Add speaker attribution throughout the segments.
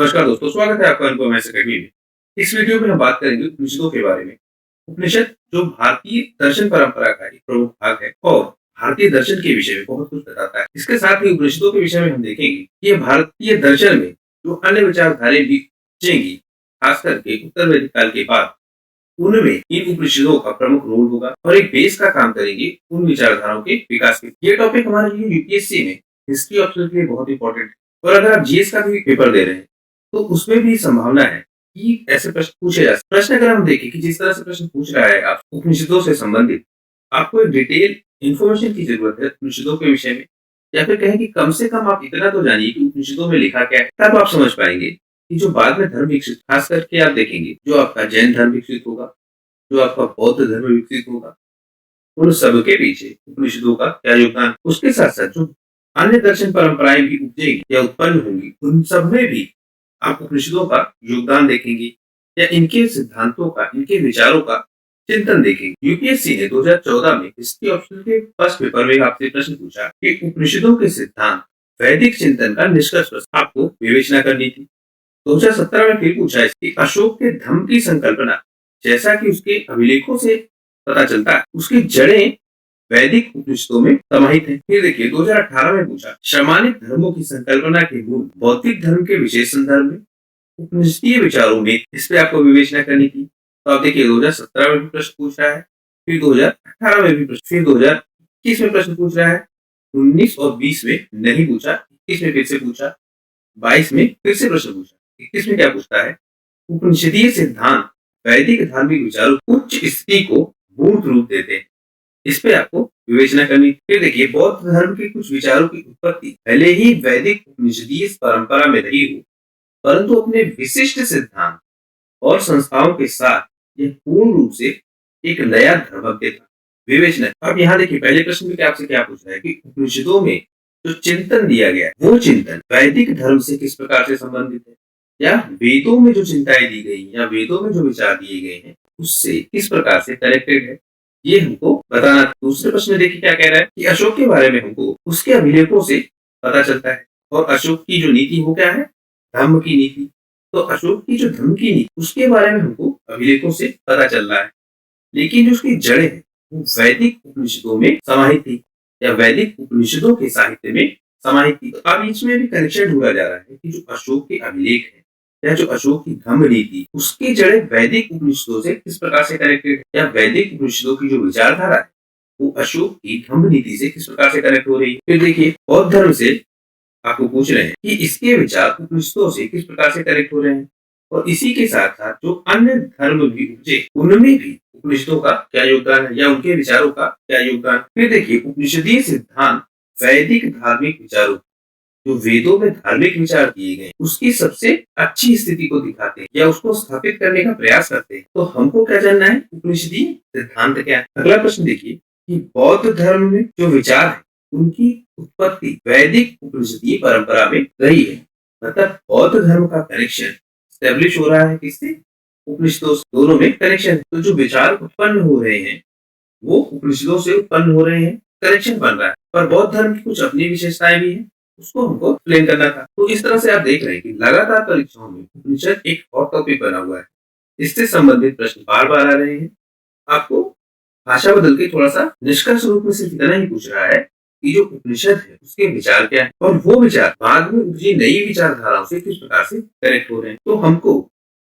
Speaker 1: नमस्कार दोस्तों, स्वागत है आपका अनुभव मैथ्स अकेडमी में। इस वीडियो में हम बात करेंगे उपनिषदों के बारे में। उपनिषद जो भारतीय दर्शन परंपरा का एक प्रमुख भाग है और भारतीय दर्शन के विषय में बहुत कुछ बताता है। इसके साथ ही उपनिषदों के विषय में हम देखेंगे कि ये भारतीय दर्शन में जो अन्य विचारधाराएं भी उपजेंगी, खास करके उत्तर वैदिक काल के बाद, उनमें इन उपनिषदों का प्रमुख रोल होगा और एक बेस का काम करेंगे उन विचारधाराओं के विकास के। ये टॉपिक हमारे लिए यूपीएससी में हिस्ट्री ऑप्शन के लिए बहुत इंपॉर्टेंट है और अगर आप जीएस का भी पेपर दे रहे हैं तो उसमें भी संभावना है कि ऐसे प्रश्न पूछे जा सकते। प्रश्न अगर हम देखें कि जिस तरह से प्रश्न पूछ रहा है आप उपनिषदों से संबंधित, आपको एक डिटेल इंफॉर्मेशन की जरूरत है उपनिषदों के विषय में, या फिर कहें कि कम से कम आप इतना तो जानिए कि उपनिषदों में लिखा क्या है, तब आप समझ पाएंगे कि जो बाद में धर्म विकसित, खास करके आप देखेंगे जो आपका जैन धर्म विकसित होगा, जो आपका बौद्ध धर्म विकसित होगा, उन सब के पीछे उपनिषदों का क्या योगदान। उसके साथ साथ जो अन्य दर्शन परंपराएं भी उपजेंगी या उत्पन्न होंगी, उन सब में भी आप उपनिषदों का योगदान देखेंगे या इनके सिद्धांतों का, इनके विचारों का चिंतन देखेंगे। यूपीएससी ने 2014 में हिस्ट्री ऑप्शन के फर्स्ट पेपर में आपसे प्रश्न पूछा कि उपनिषदों के सिद्धांत वैदिक चिंतन का निष्कर्ष प्रश्न आपको विवेचना करनी थी। 2017 में फिर पूछा कि अशोक के धम्म की संकल्पना, जैसा कि उसके अभिलेखों से पता चलता है, उसकी जड़ें वैदिक उपनिषदों में समाहित है। फिर देखिए 2018 में पूछा शमानिक धर्मों की संकल्पना के मूल बौद्धिक धर्म के विशेष संदर्भ में उपनिषदीय विचारों में, इस पे आपको विवेचना करनी थी। तो आप देखिए 2017 में भी प्रश्न पूछ रहा है, फिर 2018 में भी प्रश्न, फिर 2021 में प्रश्न पूछ रहा है, 19 और 20 में नहीं पूछा, 21 में फिर से पूछा, 22 में फिर से प्रश्न पूछा। 21 में क्या पूछता है, उपनिषदीय सिद्धांत वैदिक धार्मिक विचारों उच्च स्थिति को मूर्त रूप देते हैं, इस पे आपको विवेचना करनी। फिर देखिए बौद्ध धर्म के कुछ विचारों की उत्पत्ति पहले ही वैदिक उपनिषदीय परंपरा में रही हो, परंतु अपने विशिष्ट सिद्धांत और संस्थाओं के साथ यह पूर्ण रूप से एक नया धर्मज्ञ था। विवेचना। अब यहाँ देखिए पहले प्रश्न में आपसे क्या पूछ रहा है कि उपनिषदों में जो चिंतन दिया गया है, वो चिंतन वैदिक धर्म से किस प्रकार से संबंधित है, या वेदों में जो चिंताएं दी गई या वेदों में जो विचार दिए गए हैं उससे किस प्रकार से कनेक्टेड है, ये हमको बताना। दूसरे प्रश्न में देखिए क्या कह रहा है कि अशोक के बारे में हमको उसके अभिलेखों से पता चलता है, और अशोक की जो नीति वो क्या है, धम्म की नीति। तो अशोक की जो धम्म की नीति उसके बारे में हमको अभिलेखों से पता चल रहा है, लेकिन जो उसकी जड़ें हैं वो वैदिक उपनिषदों में समाहित थी या वैदिक उपनिषदों के साहित्य में समाहित थी। तो अब इसमें भी कनेक्शन ढूंढा जा रहा है कि जो अशोक के अभिलेख है या जो अशोक की धम्म नीति, उसकी जड़ें वैदिक उपनिषदों से किस प्रकार से कनेक्टेड है, या वैदिक उपनिषदों की जो विचारधारा है वो अशोक की धम्म नीति से किस प्रकार से कनेक्ट हो रही है। फिर देखिए बौद्ध धर्म से आपको पूछ रहे हैं कि इसके विचार उपनिषदों से किस प्रकार से कनेक्ट हो रहे हैं, और इसी के साथ साथ जो अन्य धर्म भी उपजे उनमें भी उपनिषदों का क्या योगदान है या उनके विचारों का क्या योगदान। फिर देखिए उपनिषदीय सिद्धांत वैदिक धार्मिक विचारों, जो वेदों में धार्मिक विचार दिए गए उसकी सबसे अच्छी स्थिति को दिखाते हैं या उसको स्थापित करने का प्रयास करते हैं। तो हमको क्या जानना है, उपनिषदीय सिद्धांत क्या है। अगला प्रश्न देखिए कि बौद्ध धर्म में जो विचार है उनकी उत्पत्ति वैदिक उपनिषदीय परंपरा में रही है, मतलब बौद्ध धर्म का कनेक्शन स्टेब्लिश हो रहा है किससे, उपनिषदों से। दोनों में कनेक्शन है, तो जो विचार उत्पन्न हो रहे हैं वो उपनिषदों से उत्पन्न हो रहे हैं, कनेक्शन बन रहा है। पर बौद्ध धर्म की कुछ अपनी विशेषताएं भी हैं, उसको हमको एक्सप्लेन करना था। तो इस तरह से आप देख रहे हैं कि लगातार परीक्षाओं में उपनिषद एक हॉट टॉपिक बना हुआ है, इससे संबंधित प्रश्न बार बार आ रहे हैं। आपको भाषा बदल के थोड़ा सा निष्कर्ष रूप में सिर्फ इतना ही पूछ रहा है कि जो उपनिषद है उसके विचार क्या है, और वो विचार बाद में उपजी नई विचारधाराओं से किस प्रकार से कनेक्ट हो रहे हैं। तो हमको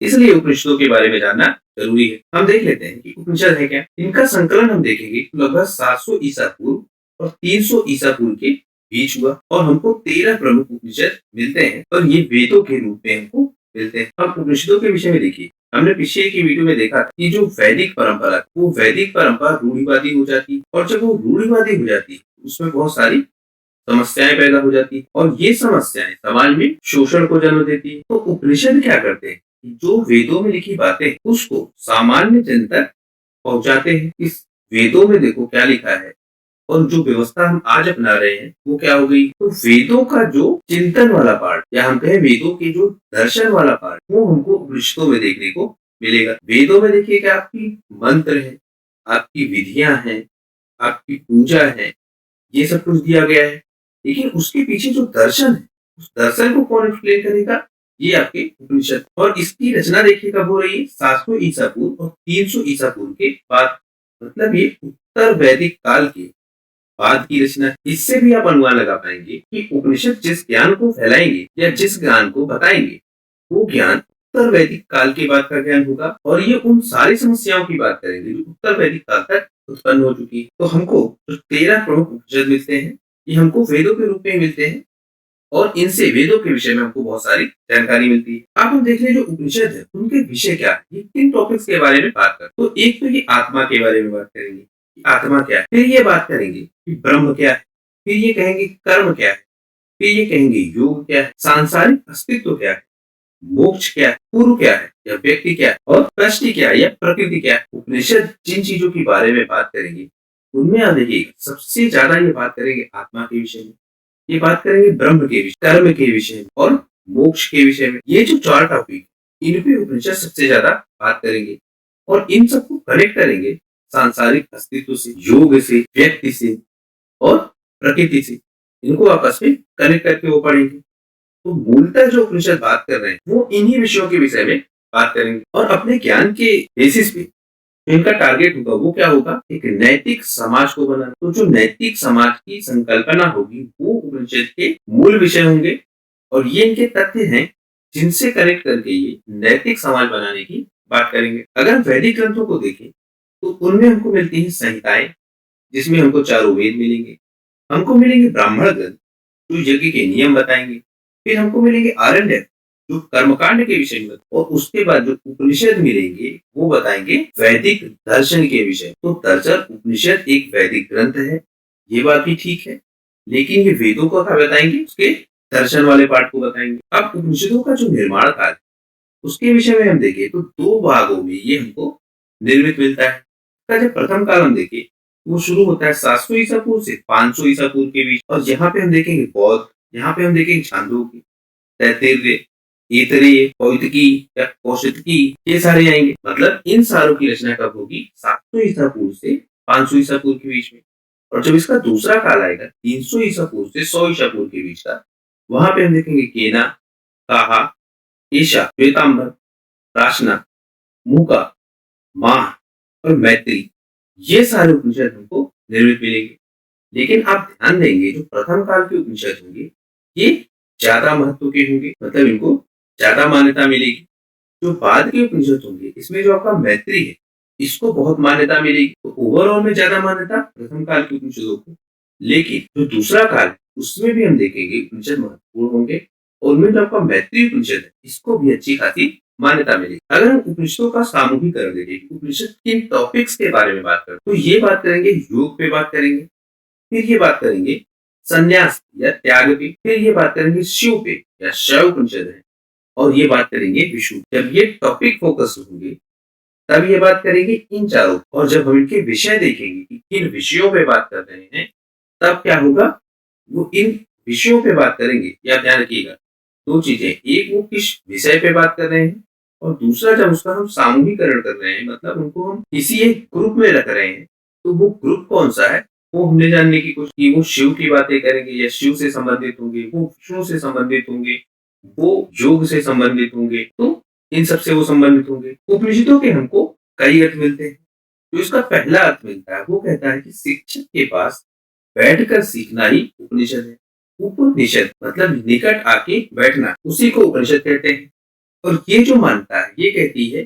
Speaker 1: इसलिए उपनिषदों के बारे में जानना जरूरी है। हम देख लेते हैं कि उपनिषद है क्या। इनका संकलन हम देखेंगे लगभग 700 ईसा पूर्व और 300 ईसा पूर्व के बीच हुआ, और हमको 13 प्रमुख उपनिषद मिलते हैं और ये वेदों के रूप में हमको मिलते हैं। अब उपनिषदों के विषय में देखिए, हमने पिछले की वीडियो में देखा कि जो वैदिक परंपरा, वो वैदिक परंपरा रूढ़िवादी हो जाती, और जब वो रूढ़िवादी हो जाती उसमें बहुत सारी समस्याएं पैदा हो जाती, और ये समस्याएं समाज में शोषण को जन्म देती है। तो उपनिषद क्या करते हैं, जो वेदों में लिखी बातें उसको सामान्य जन तक पहुंचाते हैं। इस वेदों में देखो क्या लिखा है, और जो व्यवस्था हम आज अपना रहे हैं वो क्या हो गई। तो वेदों का जो चिंतन वाला पार्ट, या हम कहें वेदों के जो दर्शन वाला पार्ट, वो हमको उपनिषदों में देखने को मिलेगा। वेदों में देखिए कि आपकी मंत्र है, आपकी विधियां हैं, आपकी पूजा है, ये सब कुछ दिया गया है, लेकिन उसके पीछे जो दर्शन है उस दर्शन को कौन एक्सप्लेन करेगा, ये आपके उपनिषद। और इसकी रचना देखिए कब हो रही है, 700 ईसा पूर्व और 300 ईसा पूर्व के बाद। मतलब ये उत्तर वैदिक काल के बाद की रचना है। इससे भी आप अनुमान लगा पाएंगे कि उपनिषद जिस ज्ञान को फैलाएंगे या जिस ज्ञान को बताएंगे, वो ज्ञान उत्तर वैदिक काल के बाद का ज्ञान होगा। और ये उन सारी समस्याओं की बात करेंगे जो उत्तर वैदिक काल तक उत्पन्न हो चुकी है। तो हमको जो 13 प्रमुख उपनिषद मिलते हैं, ये हमको वेदों के रूप में मिलते हैं और इनसे वेदों के विषय में हमको बहुत सारी जानकारी मिलती है। अब हम देख लें जो उपनिषद है उनके विषय क्या है, ये किन टॉपिक्स के बारे में बात करते हैं। तो एक तो ये आत्मा के बारे में बात करेंगे कि आत्मा क्या है, फिर ये बात करेंगे कि ब्रह्म क्या है, फिर ये कहेंगे कर्म क्या है, फिर ये कहेंगे योग क्या है, सांसारिक अस्तित्व क्या है, मोक्ष क्या है, पूर्व क्या है या व्यक्ति क्या है, और प्रकृति क्या है या प्रकृति क्या है। उपनिषद जिन चीजों के बारे में बात करेंगे उनमें आप देखिए सबसे ज्यादा ये बात करेंगे आत्मा के विषय में, ये बात करेंगे ब्रह्म के विषय, कर्म के विषय में और मोक्ष के विषय में। ये जो 4 टॉपिक इन पे उपनिषद सबसे ज्यादा बात करेंगे और इन सबको कनेक्ट करेंगे सांसारिक अस्तित्व से, योग से, व्यक्ति से और प्रकृति से। इनको आपस में कनेक्ट करके वो पढ़ेंगे। तो मूलतः जो उपनिषद बात कर रहे हैं वो इन्हीं विषयों के विषय में बात करेंगे और अपने ज्ञान के बेसिस पे इनका टारगेट होगा वो क्या होगा, एक नैतिक समाज को बनाना। तो जो नैतिक समाज की संकल्पना होगी वो उपनिषद के मूल विषय होंगे और ये इनके तथ्य हैं जिनसे कनेक्ट करके ये नैतिक समाज बनाने की बात करेंगे। अगर हम वैदिक ग्रंथों को देखें तो उनमें हमको मिलती है संहिताएं, जिसमें हमको चारों वेद मिलेंगे, हमको मिलेंगे ब्राह्मण ग्रंथ जो यज्ञ के नियम बताएंगे, फिर हमको मिलेंगे आरण्यक जो कर्मकांड के विषय में, और उसके बाद जो उपनिषद मिलेंगे वो बताएंगे वैदिक दर्शन के विषय। तो दर्शन उपनिषद एक वैदिक ग्रंथ है, ये बात भी ठीक है, लेकिन ये वेदों को क्या बताएंगे, उसके दर्शन वाले पार्ट को बताएंगे। अब उपनिषदों का जो निर्माण काल उसके विषय में हम देखें तो 2 भागों में ये हमको निर्मित मिलता है। इसका जब प्रथम काल हम देखें वो शुरू होता है 700 ईसा पूर्व से 500 ईसा पूर्व के बीच, और यहाँ पे हम देखेंगे बौद्ध, यहाँ पे हम देखेंगे छांदोग्य, तैत्तिरीय, ऐतरेय, कौटिकी या कौशिकी, ये सारे आएंगे। मतलब इन सारों की रचना कब होगी, 700 ईसा पूर्व से 500 ईसा पूर्व के बीच में। और जब इसका दूसरा काल आएगा 300 ईसा पूर्व से 100 ईसा पूर्व के बीच का, वहां पे हम देखेंगे केना, काहा, ईशा, श्वेतांबर, प्राशना, मूका, माह और मैत्री, ये सारे उपनिषद हमको निर्मित मिलेंगे। लेकिन आप ध्यान देंगे जो प्रथम काल के उपनिषद होंगे ये ज्यादा महत्व के होंगे, मतलब इनको ज्यादा मान्यता मिलेगी। जो बाद के उपनिषद होंगे इसमें जो आपका मैत्री है इसको बहुत मान्यता मिलेगी। तो ओवरऑल में ज्यादा मान्यता प्रथम काल के उपनिषदों को, लेकिन जो दूसरा काल है उसमें भी हम देखेंगे उपनिषद महत्वपूर्ण होंगे और उनमें जो आपका मैत्री उपनिषद है इसको भी अच्छी खासी मान्यता मिलेगी। अगर हम उपनिषदों का सामूहिकरण देखें, उपनिषद किन टॉपिक्स के बारे में बात करें, तो ये बात करेंगे योग पे बात करेंगे, फिर ये बात करेंगे संन्यास या त्याग पे, फिर ये बात करेंगे शिव पे या शैव उपनिषद है, और ये बात करेंगे विष्णु। जब ये टॉपिक फोकस होंगे तब ये बात करेंगे इन चारों, और जब हम इनके विषय देखेंगे कि किन विषयों पे बात कर रहे हैं तब क्या होगा, वो इन विषयों पे बात करेंगे। या ध्यान रखिएगा 2 चीजें, एक वो किस विषय पे बात कर रहे हैं और दूसरा जब उसका हम सामूहिकरण कर रहे हैं, मतलब उनको हम किसी एक ग्रुप में रख रहे हैं, तो वो ग्रुप कौन सा है वो हमने जानने की कोशिश की। वो शिव की बातें करेंगे या शिव से संबंधित होंगे, वो विष्णु से संबंधित होंगे, वो योग से संबंधित होंगे, तो इन सबसे वो संबंधित होंगे। उपनिषदों के हमको कई अर्थ मिलते हैं। जो इसका पहला अर्थ मिलता है वो कहता है कि शिक्षक के पास बैठकर सीखना ही उपनिषद है। उपनिषद मतलब निकट आके बैठना, उसी को उपनिषद कहते हैं। और ये जो मानता है ये कहती है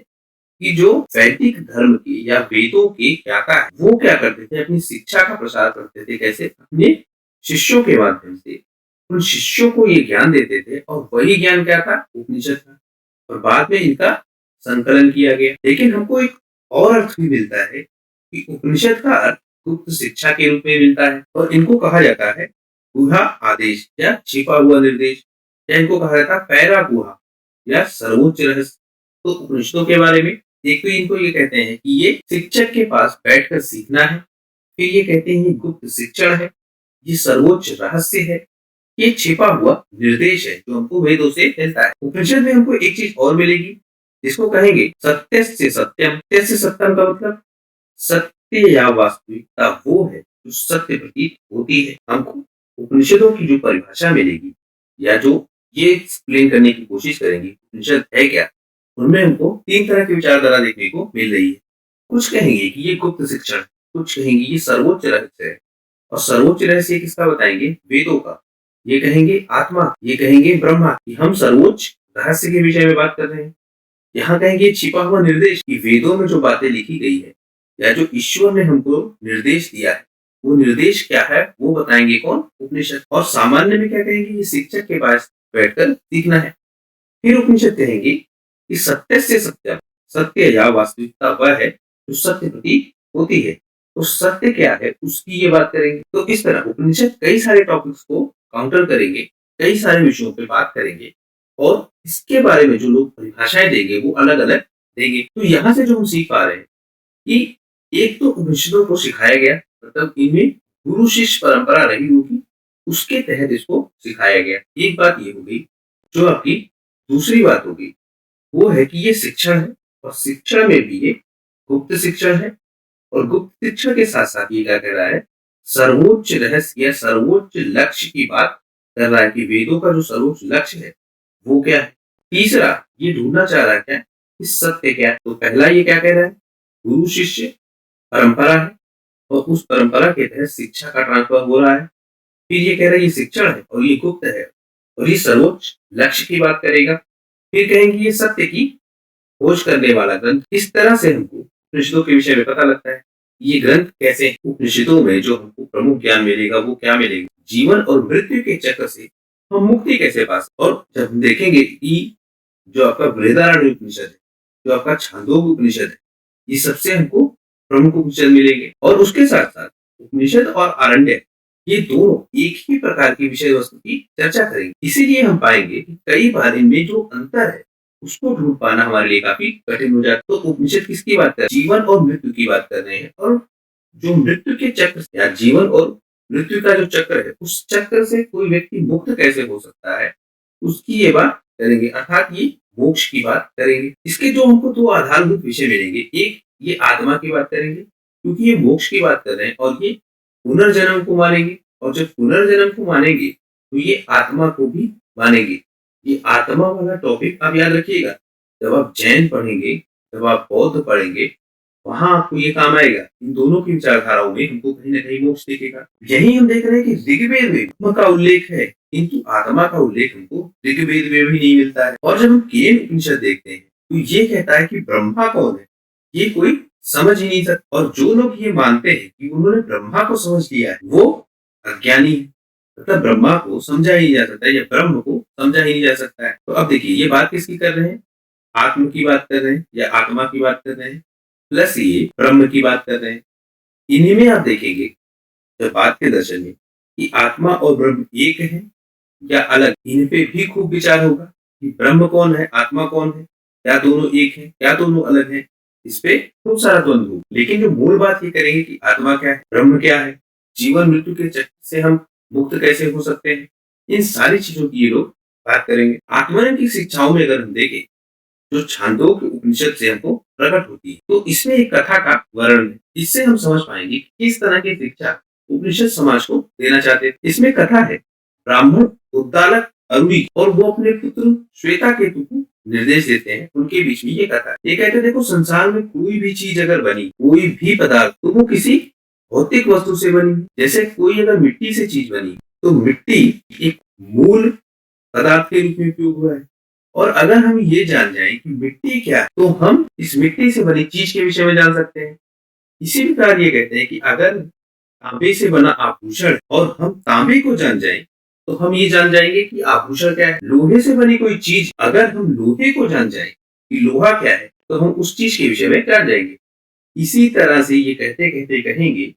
Speaker 1: कि जो वैदिक धर्म के या वेदों के ज्ञाता है वो क्या करते थे, अपनी शिक्षा का प्रसार करते थे। कैसे, अपने शिष्यों के माध्यम से उन शिष्यों को ये ज्ञान देते थे, और वही ज्ञान क्या था, उपनिषद था, और बाद में इनका संकलन किया गया। लेकिन हमको एक और अर्थ भी मिलता है कि उपनिषद का अर्थ गुप्त शिक्षा के रूप में मिलता है, और इनको कहा जाता है गुहा आदेश या छिपा हुआ निर्देश, या इनको कहा जाता है पैरा गुहा या सर्वोच्च रहस्य। तो उपनिषदों के बारे में एक तो इनको ये कहते हैं कि ये शिक्षक के पास बैठकर सीखना है, फिर ये कहते हैं ये गुप्त शिक्षण है, ये सर्वोच्च रहस्य है, ये छिपा हुआ निर्देश है जो हमको वेदों से मिलता है। उपनिषद में हमको एक चीज और मिलेगी जिसको कहेंगे सत्य से सत्यम। सत्य से सत्यम का मतलब सत्य या वास्तविकता वो है जो सत्य प्रतीत होती है। हमको उपनिषदों की जो परिभाषा मिलेगी या जो ये एक्सप्लेन करने की कोशिश करेंगे उपनिषद है क्या। उनमें हमको 3 तरह की विचारधारा देखने को मिल रही है। कुछ कहेंगे कि ये गुप्त शिक्षण है, कुछ कहेंगे ये सर्वोच्च रहस्य है, और सर्वोच्च रहस्य किसका बताएंगे, वेदों का। ये कहेंगे आत्मा, ये कहेंगे ब्रह्मा, कि हम सर्वोच्च रहस्य के विषय में बात कर रहे हैं। यहाँ कहेंगे छिपा हुआ निर्देश, कि वेदों में जो बातें लिखी गई है या जो ईश्वर ने हमको निर्देश दिया है, वो निर्देश क्या है वो बताएंगे कौन, उपनिषद। और सामान्य में क्या कहेंगे, ये शिक्षक के पास बैठकर सीखना है। फिर उपनिषद कहेंगे कि सत्य से सत्यम, सत्य या वास्तविकता वह है जो सत्य प्रतीत होती है। तो सत्य क्या है उसकी ये बात करेंगे। तो इस तरह उपनिषद कई सारे टॉपिक्स को काउंटर करेंगे, कई सारे विषयों पे बात करेंगे, और इसके बारे में जो लोग परिभाषाएं देंगे वो अलग अलग देंगे। तो यहाँ से जो हम सीख पा रहे हैं कि एक तो उपनिषदों को सिखाया गया, मतलब इनमें गुरु शिष्य परंपरा रही होगी, उसके तहत इसको सिखाया गया। एक बात ये हो गई। जो आपकी दूसरी बात होगी वो है कि ये शिक्षण है, और शिक्षण में भी ये गुप्त शिक्षण है, और गुप्त शिक्षण के साथ साथ ये क्या कह रहा है, सर्वोच्च रहस्य या सर्वोच्च लक्ष्य की बात कर रहा है, कि वेदों का जो सर्वोच्च लक्ष्य है वो क्या है। तीसरा ये ढूंढना चाह रहा है क्या, कि सत्य क्या है। तो पहला ये क्या कह रहा है, गुरु शिष्य परंपरा है, और उस परंपरा के तहत शिक्षा का ट्रांसफर हो रहा है। फिर ये कह रहा है ये शिक्षण है और ये गुप्त है, और ये सर्वोच्च लक्ष्य की बात करेगा। फिर कहेंगे ये सत्य की खोज करने वाला ग्रंथ। इस तरह से हमको उपनिषदों के विषय में पता लगता है ये ग्रंथ कैसे हैं। उपनिषदों में जो हमको प्रमुख ज्ञान मिलेगा वो क्या मिलेगा, जीवन और मृत्यु के चक्र से हम मुक्ति कैसे पा सकते। और जब हम देखेंगे कि जो आपका बृहदारण्यक उपनिषद है, जो आपका छांदोग्य उपनिषद है, ये सबसे हमको प्रमुख उपनिषद मिलेंगे। और उसके साथ साथ उपनिषद और आरण्यक ये दोनों एक ही प्रकार की विषय वस्तु की चर्चा करेंगे। इसीलिए हम पाएंगे कि कई बार इनमें जो अंतर है उसको ढूंढ पाना हमारे लिए काफी कठिन हो जाता है। तो उपनिषद किसकी बात कर रहे हैं, जीवन और मृत्यु की बात कर रहे हैं, और जो मृत्यु के चक्र या जीवन और मृत्यु का जो चक्र है उस चक्र से कोई व्यक्ति मुक्त कैसे हो सकता है उसकी ये बात करेंगे, अर्थात ये मोक्ष की बात करेंगे। इसके जो हमको दो आधारभूत विषय मिलेंगे, एक ये आत्मा की बात करेंगे क्योंकि ये मोक्ष की बात कर रहे हैं, और ये पुनर्जन्म को मानेंगे, और जब पुनर्जन्म को मानेंगे तो ये आत्मा को भी मानेंगे। ये आत्मा वाला टॉपिक आप याद रखिएगा, जब आप जैन पढ़ेंगे, जब आप बौद्ध पढ़ेंगे, वहां आपको ये काम आएगा। इन दोनों की विचारधाराओं में हमको कहीं ना कहीं मोक्ष दिखेगा। यही हम देख रहे हैं कि ऋग्वेद में आत्मा का उल्लेख है, किंतु आत्मा का उल्लेख हमको ऋग्वेद में भी नहीं मिलता है। और जब हम केन उपनिषद देखते हैं तो ये कहता है कि ब्रह्मा कौन है ये कोई समझ ही नहीं सकता, और जो लोग ये मानते हैं कि उन्होंने ब्रह्मा को समझ लिया है वो अज्ञानी है। मतलब ब्रह्मा को समझा ही नहीं जा सकता, या ब्रह्म को समझा ही नहीं जा सकता है। तो अब देखिए ये बात किसकी कर रहे हैं, आत्म की बात कर रहे हैं या आत्मा की बात कर रहे हैं, प्लस ये ब्रह्म की बात कर रहे हैं। इन्हीं में आप देखेंगे जब बात के दर्शन में कि आत्मा और ब्रह्म एक है या अलग, इन पे भी खूब विचार होगा कि ब्रह्म कौन है, आत्मा कौन है, क्या दोनों एक है, क्या दोनों अलग है। इस पे खूब सारा द्वंद्व होगा। लेकिन जो मूल बात ये करेंगे कि आत्मा क्या है, ब्रह्म क्या है, जीवन मृत्यु के चक्र से हम मुक्त कैसे हो सकते हैं, इन सारी चीजों की ये लोग बात करेंगे। आत्मज्ञान की शिक्षाओं में अगर हम देखें जो छांदोग्य उपनिषद से हमको प्रकट होती है, तो इसमें एक कथा का वर्णन है, इससे हम समझ पाएंगे कि किस तरह की शिक्षा उपनिषद समाज को देना चाहते हैं। इसमें कथा है ब्राह्मण उद्दालक अरुणी, और वो अपने पुत्र श्वेता केतु को निर्देश देते हैं। उनके बीच में ये कथा है। ये कहते हैं देखो संसार में कोई भी चीज अगर बनी, कोई भी पदार्थ, तो वो किसी भौतिक वस्तु से बनी। जैसे कोई अगर मिट्टी से चीज बनी तो मिट्टी एक मूल पदार्थ के रूप में उपयोग हुआ है। और अगर हम ये जान जाएं कि मिट्टी क्या है तो हम इस मिट्टी से बनी चीज के विषय में जान सकते हैं। इसी प्रकार ये कहते हैं कि अगर तांबे से बना आभूषण और हम तांबे को जान जाएं तो हम ये जान जाएंगे कि आभूषण क्या है। लोहे से बनी कोई चीज अगर हम लोहे को जान जाएं कि लोहा क्या है तो हम उस चीज के विषय में जान जाएंगे। इसी तरह से ये कहते कहते कहेंगे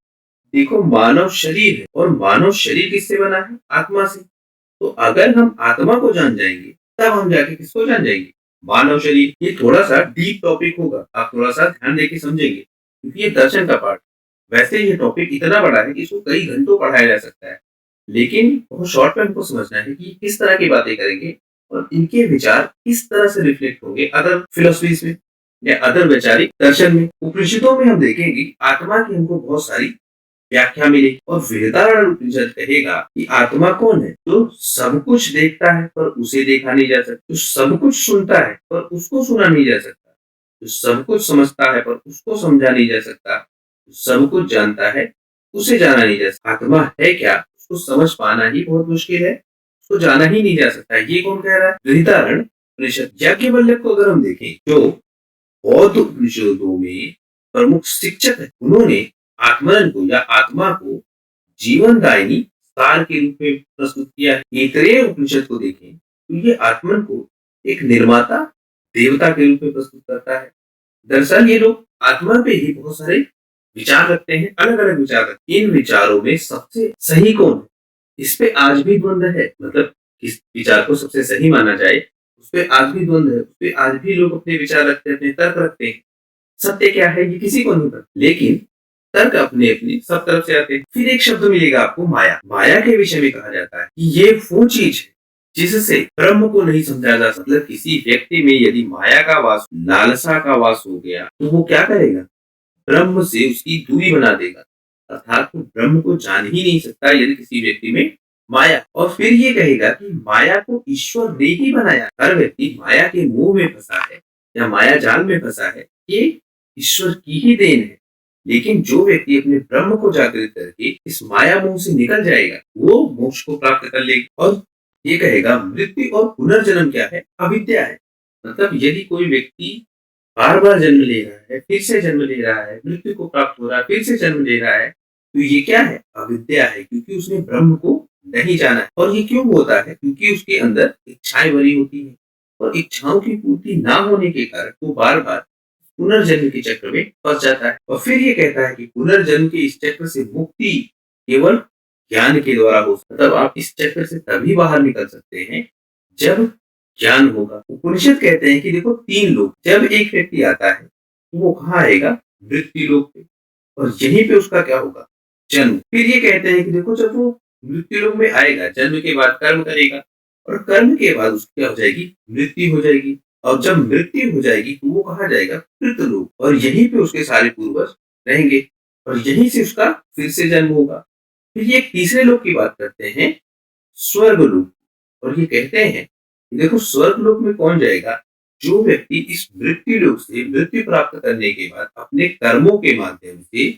Speaker 1: देखो मानव शरीर है, और मानव शरीर किससे बना है, आत्मा से। तो अगर हम आत्मा को जान जाएंगे तब हम जाके किसको जान जाएंगे, मानव शरीर। ये थोड़ा सा डीप टॉपिक होगा, आप थोड़ा सा ध्यान देके समझेंगे क्योंकि ये दर्शन का पार्ट। वैसे ये टॉपिक इतना बड़ा है कि इसको कई घंटों पढ़ाया जा सकता है, लेकिन बहुत शॉर्ट में हमको समझना है कि किस तरह की बातें करेंगे और इनके विचार किस तरह से रिफ्लेक्ट होंगे अदर फिलोसफीज में या अदर वैचारिक दर्शन में। उपनिषदों में हम देखेंगे आत्मा की हमको बहुत सारी व्याख्या मिलेगी। और बृहदारण्यक उपनिषद कहेगा कि आत्मा कौन है? जो सब कुछ देखता है पर उसे देखा नहीं जा सकता, जो सब कुछ सुनता है पर उसको सुना नहीं जा सकता, जो सब कुछ समझता है पर उसको समझा नहीं जा सकता, जो सब कुछ जानता है उसे जाना नहीं जा सकता। आत्मा है क्या? उसको समझ पाना ही बहुत मुश्किल है, उसको जाना ही नहीं जा सकता। ये कौन कह रहा है? बृहदारण्यक उपनिषद। याज्ञवल्क्य को अगर हम देखें, जो बौद्ध उपनिषदों में प्रमुख शिक्षक है, उन्होंने आत्मन को या आत्मा को जीवनदायिनी सार के रूप में प्रस्तुत किया है। ऐतरेय उपनिषद को देखें तो ये आत्मन को एक निर्माता देवता के रूप में प्रस्तुत करता है। दरअसल ये लोग आत्मा पे ही बहुत सारे विचार रखते हैं, अलग अलग विचार रखते हैं। इन विचारों में सबसे सही कौन है, इस पे आज भी द्वंद्व है। मतलब किस विचार को सबसे सही माना जाए, उस पे आज भी द्वंद्व है, उस पे आज भी लोग अपने विचार रखते हैं, अपने तर्क रखते हैं। सत्य क्या है ये किसी को नहीं पता, लेकिन तर्क अपने अपने सब तरफ से आते हैं। फिर एक शब्द मिलेगा आपको, माया। माया के विषय में कहा जाता है कि ये वो चीज है जिससे ब्रह्म को नहीं समझा जा सकता। मतलब किसी व्यक्ति में यदि माया का वास, लालसा का वास हो गया तो वो क्या करेगा? ब्रह्म से उसकी दूरी बना देगा, अर्थात वो ब्रह्म को जान ही नहीं सकता यदि किसी व्यक्ति में माया। और फिर ये कहेगा कि माया को ईश्वर ने ही बनाया। हर व्यक्ति माया के मुंह में फंसा है या माया जाल में फंसा है, ये ईश्वर की ही देन है। लेकिन जो व्यक्ति अपने ब्रह्म को जागृत करके इस माया मोह से निकल जाएगा, वो मोक्ष को प्राप्त कर लेगा। और ये कहेगा मृत्यु और पुनर्जन्म क्या है? अविद्या है। मतलब यदि कोई व्यक्ति बार बार जन्म ले रहा है, फिर से जन्म ले रहा है, मृत्यु को प्राप्त हो रहा है, फिर से जन्म ले रहा है, तो ये क्या है? अविद्या है, क्योंकि उसने ब्रह्म को नहीं जाना है। और ये क्यों होता है? क्योंकि उसके अंदर इच्छाएं भरी होती है, और इच्छाओं की पूर्ति ना होने के कारण वो बार बार पुनर्जन्म के चक्र में फंस जाता है। और फिर ये कहता है कि पुनर्जन्म के इस चक्र से मुक्ति केवल ज्ञान के द्वारा हो सकता। मतलब आप इस चक्र से तभी बाहर निकल सकते हैं जब ज्ञान होगा। उपनिषद कहते हैं कि देखो, 3 लोग, जब एक व्यक्ति आता है तो वो कहाँ आएगा? मृत्यु लोक पे, और यहीं पे उसका क्या होगा? जन्म। फिर ये कहते हैं कि देखो, जब वो मृत्यु लोक में आएगा, जन्म के बाद कर्म करेगा, और कर्म के बाद उसकी क्या हो जाएगी? मृत्यु हो जाएगी। और जब मृत्यु हो जाएगी तो वो कहाँ जाएगा? पितृलोक, और यहीं पे उसके सारे पूर्वज रहेंगे, और यहीं से उसका फिर से जन्म होगा। फिर ये एक तीसरे लोक की बात करते हैं, स्वर्ग लोक। और ये कहते हैं देखो, स्वर्ग लोक में कौन जाएगा? जो व्यक्ति इस मृत्यु लोक से मृत्यु प्राप्त करने के बाद अपने कर्मों के माध्यम से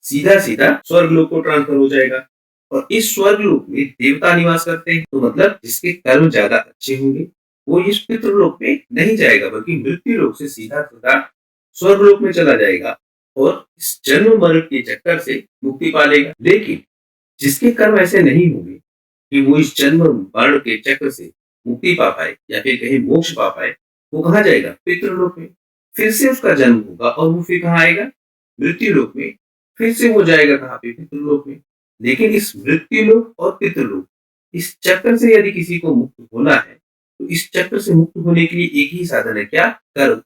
Speaker 1: सीधा सीधा स्वर्ग लोक को ट्रांसफर हो जाएगा। और इस स्वर्ग लोक में देवता निवास करते हैं, तो मतलब जिसके कर्म ज्यादा अच्छे होंगे वो इस पितृलोक में नहीं जाएगा, बल्कि मृत्यु लोक से सीधा सीधा स्वर्ग लोक में चला जाएगा, और इस जन्म मरण के चक्कर से मुक्ति पा लेगा। लेकिन जिसके कर्म ऐसे नहीं होंगे कि वो इस जन्म मरण के चक्र से मुक्ति पा पाए या फिर कहीं मोक्ष पा पाए, वो कहाँ जाएगा? पितृलोक में। फिर से उसका जन्म होगा, और वो फिर कहाँ आएगा? मृत्यु लोक में। फिर से वो जाएगा कहाँ पे? पितृलोक में। लेकिन इस मृत्यु लोक और पितृलोक, इस चक्र से यदि किसी को मुक्त होना है, तो इस चक्र से मुक्त होने के लिए एक ही साधन है, क्या? कर्म।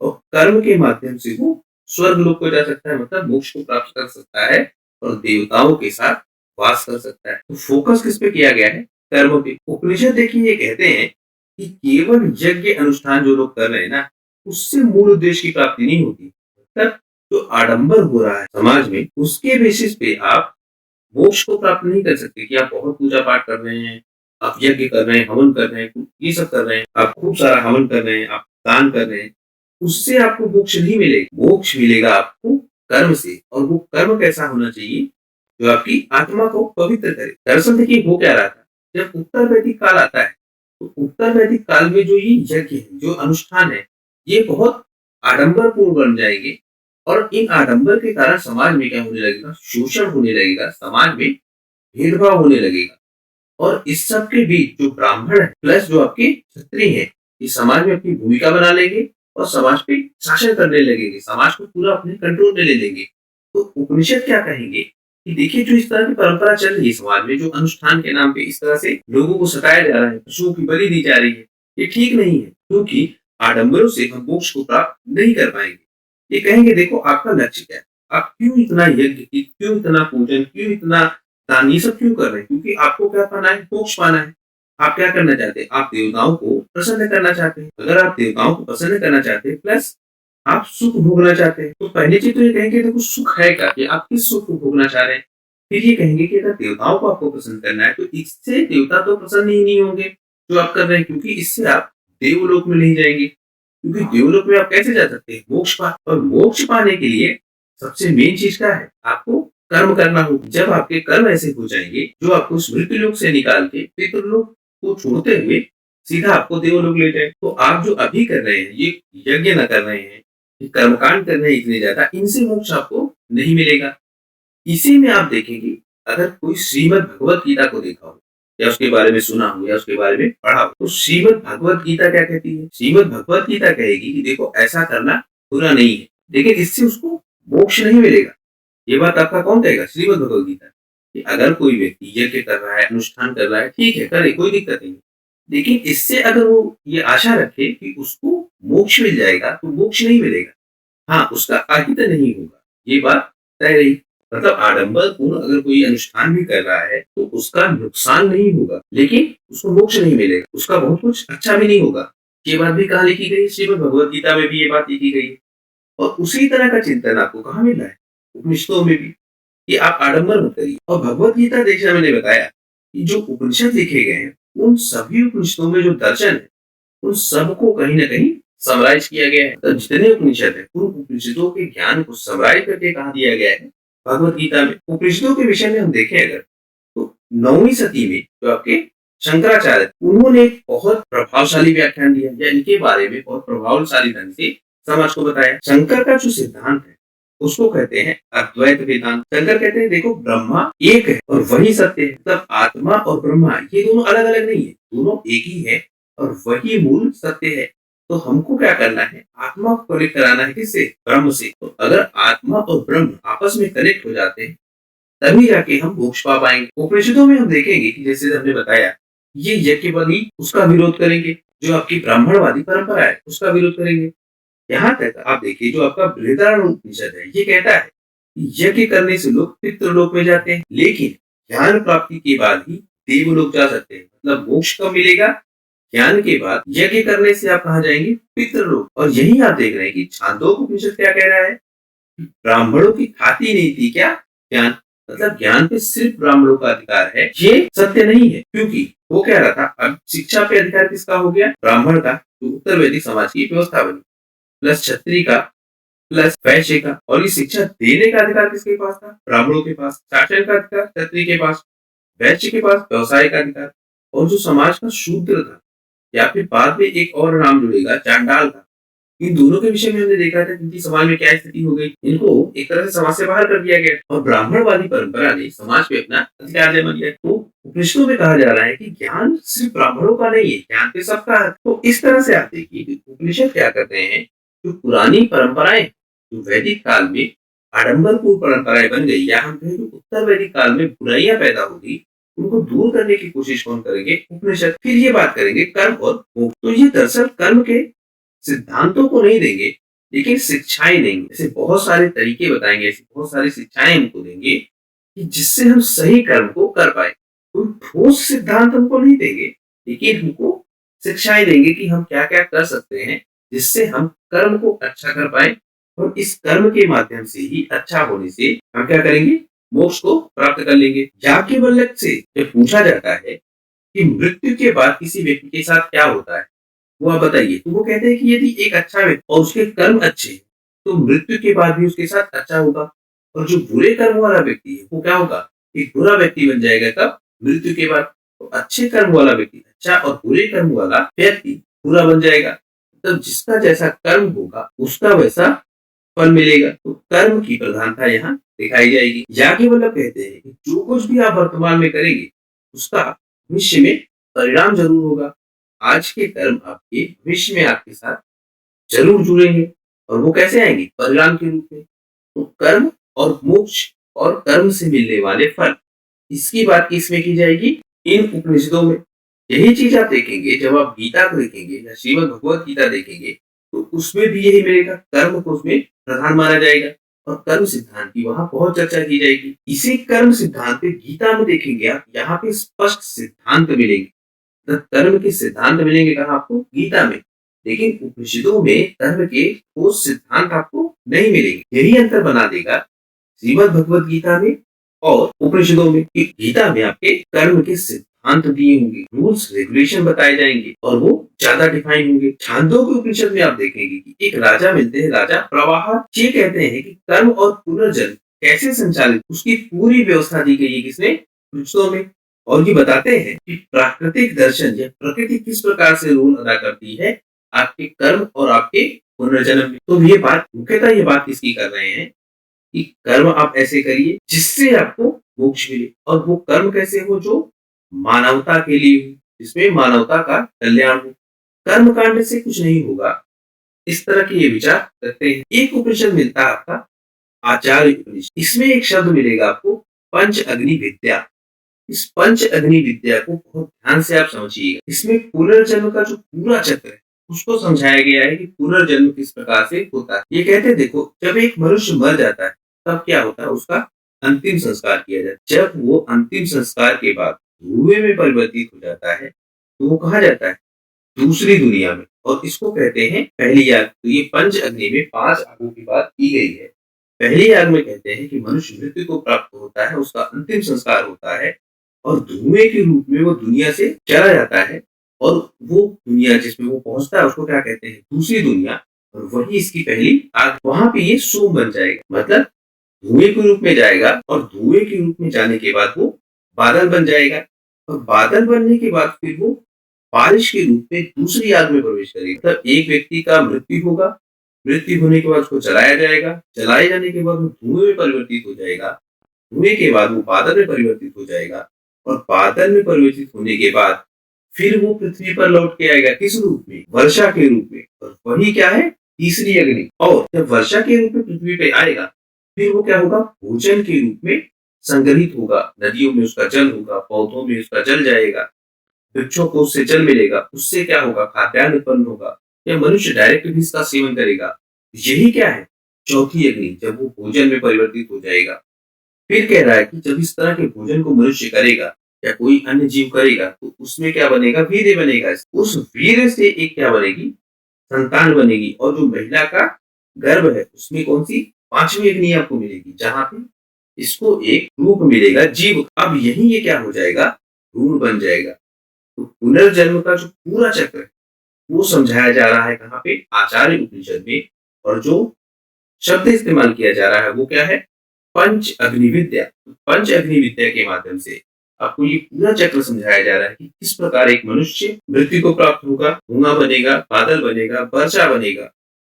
Speaker 1: और कर्म के माध्यम से वो स्वर्ग लोक को जा सकता है, मतलब मोक्ष को प्राप्त कर सकता है, और देवताओं के साथ वास कर सकता है। तो फोकस किस पे किया गया है? कर्म पे। उपनिषद देखिए ये कहते हैं कि केवल यज्ञ अनुष्ठान जो लोग कर रहे हैं ना, उससे मूल उद्देश्य की प्राप्ति नहीं होती। मतलब जो आडंबर हो रहा है समाज में, उसके बेसिस पे आप मोक्ष को प्राप्त नहीं कर सकते। कि आप बहुत पूजा पाठ कर रहे हैं, आप यज्ञ कर रहे हैं, हवन कर रहे हैं, ये सब कर रहे हैं, आप खूब सारा हवन कर रहे हैं, आप दान कर रहे हैं, उससे आपको मोक्ष नहीं मिलेगा। मोक्ष मिलेगा आपको कर्म से। और वो कर्म कैसा होना चाहिए? जो आपकी आत्मा को पवित्र करे। दरअसल देखिए हो क्या रहा था, जब उत्तर वैदिक काल आता है, तो उत्तर वैदिक काल में जो ये यज्ञ है, जो अनुष्ठान है, ये बहुत आडंबरपूर्ण बन जाएंगे। और इन आडंबर के कारण समाज में क्या होने लगेगा? शोषण होने लगेगा, समाज में भेदभाव होने लगेगा। और इस सब के बीच जो ब्राह्मण है प्लस जो आपके क्षत्रिय है, ये समाज में अपनी भूमिका बना लेंगे, और समाज पे शासन करने लगेंगे, समाज को पूरा अपने कंट्रोल में ले लेंगे। तो उपनिषद क्या कहेंगे कि देखिए, जो इस तरह की परंपरा चल रही है समाज में, जो अनुष्ठान के नाम पे इस तरह से लोगों को सताया जा रहा है, पशुओं की बलि दी जा रही है, ये ठीक नहीं है। क्योंकि आडंबरों से हम मोक्ष को प्राप्त नहीं कर पाएंगे। ये कहेंगे देखो, आपका लक्ष्य क्या है? आप क्यों इतना यज्ञ, क्यों इतना पूजन, क्यों इतना दान, ये सब क्यों कर रहे हैं? क्योंकि आपको क्या पाना है? मोक्ष पाना है। आप क्या करना चाहते हैं? आप देवताओं को प्रसन्न करना चाहते हैं। अगर आप देवताओं को प्रसन्न करना चाहते हैं, प्लस आप सुख भोगना चाहते हैं, तो पहली चीज तो ये कहेंगे देखो, सुख है क्या? कि आप किस सुख को भोगना चाह रहे हैं? फिर ये कहेंगे कि अगर देवताओं को आपको पसंद करना है तो इससे देवता तो प्रसन्न ही नहीं होंगे जो आप कर रहे हैं, क्योंकि इससे आप देवलोक में नहीं जाएंगे, क्योंकि देवलोक में आप कैसे जा सकते हैं, मोक्ष पा, और मोक्ष पाने के लिए सबसे मेन चीज क्या है, आपको कर्म करना होगा। जब आपके कर्म ऐसे हो जाएंगे जो आपको उस मृत्युलोक से निकाल के पितृलोक को छोड़ते हुए सीधा आपको देवलोक ले जाए, तो आप जो अभी कर रहे हैं, ये यज्ञ न कर रहे हैं, ये कर्मकांड कर रहे हैं इतने ज्यादा, इनसे मोक्ष आपको नहीं मिलेगा। इसी में आप देखेंगे, अगर कोई श्रीमद् भगवत गीता को देखा हो या उसके बारे में सुना हो या उसके बारे में पढ़ा हो, तो श्रीमद् भगवत गीता क्या कहती है, श्रीमद् भगवत गीता कहेगी कि देखो ऐसा करना बुरा नहीं है, लेकिन इससे उसको मोक्ष नहीं मिलेगा। ये बात आपका कौन कहेगा, श्रीमद् भगवत गीता, कि अगर कोई व्यक्ति यज्ञ कर रहा है, अनुष्ठान कर रहा है, ठीक है करे, कोई दिक्कत नहीं, लेकिन इससे अगर वो ये आशा रखे कि उसको मोक्ष मिल जाएगा, तो मोक्ष नहीं मिलेगा। हाँ, उसका अहित नहीं होगा, ये बात तय रही। मतलब आडंबर पूर्ण अगर कोई अनुष्ठान भी कर रहा है तो उसका नुकसान नहीं होगा, लेकिन उसको मोक्ष नहीं मिलेगा, उसका बहुत कुछ अच्छा भी नहीं होगा। ये बात भी कहाँ लिखी गई, श्रीमद् भगवत गीता में भी ये बात लिखी गई है। और उसी तरह का चिंतन आपको कहाँ मिल रहा है, उपनिषदों में भी, कि आप आडंबर मत करिए। और भगवत गीता जैसा मैंने बताया कि जो उपनिषद लिखे गए हैं, उन सभी उपनिषदों में जो दर्शन है, उन सबको कहीं ना कहीं समराइज किया गया है। तो जितने उपनिषद है, उन उपनिषदों के ज्ञान को समराइज करके कहा दिया गया है भगवत गीता में। उपनिषदों के विषय में हम देखें अगर, तो 9वीं सदी में जो आपके शंकराचार्य, उन्होंने एक बहुत प्रभावशाली व्याख्यान दिया, या इनके बारे में बहुत प्रभावशाली ढंग से समाज को बताया। शंकर का जो सिद्धांत है उसको कहते हैं अद्वैत वेदांत। शंकर कहते हैं देखो ब्रह्मा एक है और वही सत्य है, मतलब आत्मा और ब्रह्मा ये दोनों अलग अलग नहीं है, दोनों एक ही है और वही मूल सत्य है। तो हमको क्या करना है, आत्मा को कनेक्ट कराना है, किससे, ब्रह्म से। तो अगर आत्मा और ब्रह्म आपस में कनेक्ट हो जाते हैं, तभी जाके हम मोक्ष पा पाएंगे। उपनिषदों में हम देखेंगे कि जैसे हमने बताया, ये यज्ञवल्ली उसका विरोध करेंगे, जो आपकी ब्राह्मणवादी परंपरा है उसका विरोध करेंगे। यहाँ तक आप देखिए, जो आपका बृहदारण्यक उपनिषद है, ये कहता है कि यज्ञ करने से लोग पितृलोक में जाते हैं, लेकिन ज्ञान प्राप्ति के बाद ही देवलोक जा सकते हैं। मतलब मोक्ष कब मिलेगा, ज्ञान के बाद। यज्ञ करने से आप कहाँ जाएंगे, पितृलोक। और यही आप देख रहे हैं कि छांदोग्य उपनिषद क्या कह रहा है, ब्राह्मणों की खाती नहीं थी क्या ज्ञान, मतलब ज्ञान पे सिर्फ ब्राह्मणों का अधिकार है, ये सत्य नहीं है। क्योंकि वो कह रहा था अब शिक्षा पे अधिकार किसका हो गया, ब्राह्मण का, जो उत्तर वैदिक समाज की व्यवस्था बनी, प्लस क्षत्रिय का, प्लस वैश्य का। और ये शिक्षा देने का अधिकार किसके पास था, ब्राह्मणों के पास। शासन का अधिकार क्षत्रिय के पास, वैश्य के पास व्यवसाय का अधिकार। और जो समाज का शूद्र था, या फिर बाद में एक और नाम जुड़ेगा चांडाल था, इन दोनों के विषय में हमने देखा था इनकी समाज में क्या स्थिति हो गई, इनको एक तरह से समाज से बाहर कर दिया गया और ब्राह्मणवादी परंपरा ने समाज पे अपना अधिकार जमा लिया। तो उपनिषदों में कहा जा रहा है कि ज्ञान सिर्फ ब्राह्मणों का नहीं है, ज्ञान पे सबका है। तो इस तरह से आप देखिए उपनिषद क्या करते हैं, जो पुरानी परंपराएं, जो वैदिक काल में आडम्बरपूर्ण परंपराएं बन गई, या हम कहें जो उत्तर वैदिक काल में बुराइयां पैदा होगी, उनको दूर करने की कोशिश कौन करेंगे, उपनिषद। फिर ये बात करेंगे कर्म और मोक्ष। तो ये दरअसल कर्म के सिद्धांतों को नहीं देंगे, लेकिन शिक्षाएं देंगे। ऐसे बहुत सारे तरीके बताएंगे, ऐसी बहुत सारी शिक्षाएं हमको देंगे कि जिससे हम सही कर्म को कर पाए। कोई ठोस सिद्धांत हमको नहीं देंगे, लेकिन हमको शिक्षाएं देंगे कि हम क्या क्या कर सकते हैं जिससे हम कर्म को अच्छा कर पाए। और इस कर्म के माध्यम से ही अच्छा होने से हम क्या करेंगे, मोक्ष को प्राप्त कर लेंगे। याज्ञवल्क्य से जब पूछा जाता है कि मृत्यु के बाद किसी व्यक्ति के साथ क्या होता है, वो आप बताइए। तो वो कहते हैं कि यदि एक अच्छा व्यक्ति और उसके कर्म अच्छे हैं, तो मृत्यु के बाद भी उसके साथ अच्छा होगा। और जो बुरे कर्म वाला व्यक्ति है, वो क्या होगा, एक बुरा व्यक्ति बन जाएगा। कब, मृत्यु के बाद। तो अच्छे कर्म वाला व्यक्ति अच्छा और बुरे कर्म वाला व्यक्ति बुरा बन जाएगा। तो जिसका जैसा कर्म होगा उसका वैसा फल मिलेगा। तो कर्म की प्रधानता यहाँ दिखाई जाएगी। याज्ञवल्क्य कहते हैं कि जो कुछ भी आप वर्तमान में करेंगे, उसका भविष्य में परिणाम जरूर होगा। आज के कर्म आपके भविष्य में आपके साथ जरूर जुड़ेंगे, और वो कैसे आएंगे, परिणाम के रूप में। तो कर्म और मोक्ष और कर्म से मिलने वाले फल, इसकी बात किसमें की जाएगी, इन उपनिषदों में। यही चीज आप देखेंगे जब आप गीता को देखेंगे या श्रीमद् भगवत गीता देखेंगे, तो उसमें भी यही मिलेगा। कर्म को उसमें प्रधान माना जाएगा और कर्म सिद्धांत की वहां बहुत चर्चा की जाएगी। इसी कर्म सिद्धांत पे गीता में देखेंगे आप, यहाँ पे स्पष्ट सिद्धांत मिलेंगे। तो कर्म के सिद्धांत मिलेंगे कहाँ आपको, गीता में। लेकिन उपनिषदों में कर्म के वो सिद्धांत आपको नहीं मिलेंगे। यही अंतर बना देगा श्रीमद् भगवत गीता में और उपनिषदों में गीता में आपके कर्म के सिद्धांत दिए होंगे, रूल्स रेगुलेशन बताए जाएंगे और वो ज्यादा डिफाइन होंगे। छांदोग्य उपनिषद में आप देखेंगे कि एक राजा मिलते हैं, राजा प्रवाह, ये कहते हैं कि कर्म और पुनर्जन्म कैसे संचालित, उसकी पूरी व्यवस्था दी गई है किसने, उपनिषदों में। और ये बताते हैं कि प्राकृतिक दर्शन या प्रकृति किस प्रकार से रोल अदा करती है आपके कर्म और आपके पुनर्जन्म में। तो ये बात मुख्यतः ये बात किसकी कर रहे हैं कि कर्म आप ऐसे करिए जिससे आपको मोक्ष मिले, और वो कर्म कैसे हो, जो मानवता के लिए हो, जिसमें मानवता का कल्याण हो। कर्म कांड से कुछ नहीं होगा, इस तरह के ये विचार रखते हैं। एक उपनिषद मिलता है आपका आचार्य उपनिषद, इसमें एक शब्द मिलेगा आपको पंच अग्नि विद्या। इस पंच अग्नि विद्या को बहुत ध्यान से आप समझिएगा। इसमें पुनर्जन्म का जो पूरा चक्र है उसको समझाया गया है कि पुनर्जन्म किस प्रकार से होता है। ये कहते हैं देखो, जब एक मनुष्य मर जाता है तब क्या होता है, उसका अंतिम संस्कार किया जाता है। जब वो अंतिम संस्कार के बाद धुएं में परिवर्तित हो जाता है तो वो कहा जाता है दूसरी दुनिया में, और इसको कहते हैं पहली आग। तो ये पंच अग्नि में 5 आगों की बात की गई है। पहली आग में कहते हैं कि मनुष्य मृत्यु को प्राप्त होता है, उसका अंतिम संस्कार होता है और धुएं के रूप में वो दुनिया से चला जाता है, और वो दुनिया जिसमें वो पहुंचता है उसको क्या कहते हैं, दूसरी दुनिया। और वही इसकी पहली आग। वहां पे ये सोम बन जाएगा, मतलब धुएं के रूप में जाएगा, और धुएं के रूप में जाने के बाद वो बादल बन जाएगा, और बादल बनने के बाद फिर वो बारिश के रूप में दूसरी आग में प्रवेश करेगा। मतलब एक व्यक्ति का मृत्यु होगा, मृत्यु होने के बाद उसको जलाया जाएगा, जलाए जाने के बाद वो धुएं में परिवर्तित हो जाएगा, धुएं के बाद वो बादल में परिवर्तित हो जाएगा, और बादल में परिवर्तित होने के बाद फिर वो पृथ्वी पर लौट के आएगा, किस रूप में, वर्षा के रूप में। और वही क्या है, तीसरी अग्नि। और जब वर्षा के रूप में पृथ्वी पे आएगा फिर वो क्या होगा, भोजन के रूप में संग्रहित होगा। नदियों में उसका जल होगा, पौधों में उसका जल जाएगा, वृक्षों को उससे जल मिलेगा, उससे क्या होगा, खाद्यान्न उत्पन्न होगा, या मनुष्य डायरेक्ट भी इसका सेवन करेगा। यही क्या है, चौथी अग्नि, जब वो भोजन में परिवर्तित हो जाएगा। फिर कह रहा है कि जब इस तरह के भोजन को मनुष्य करेगा या कोई अन्य जीव करेगा तो उसमें क्या बनेगा, वीर्य बनेगा। उस वीर्य से एक क्या बनेगी, संतान बनेगी, और जो महिला का गर्भ है उसमें कौन सी, पांचवी अग्नि आपको मिलेगी, जहां पे इसको एक रूप मिलेगा, जीव। अब यही ये क्या हो जाएगा, भ्रूण बन जाएगा। तो पुनर्जन्म का जो पूरा चक्र है वो समझाया जा रहा है कहाँ पे, आचार्य उपनिषद में। और जो शब्द इस्तेमाल किया जा रहा है वो क्या है, पंच अग्नि विद्या। पंच अग्नि विद्या के माध्यम से आपको ये पूरा चक्र समझाया जा रहा है कि किस प्रकार एक मनुष्य मृत्यु को प्राप्त होगा, धुआं बनेगा, बादल बनेगा, वर्षा बनेगा,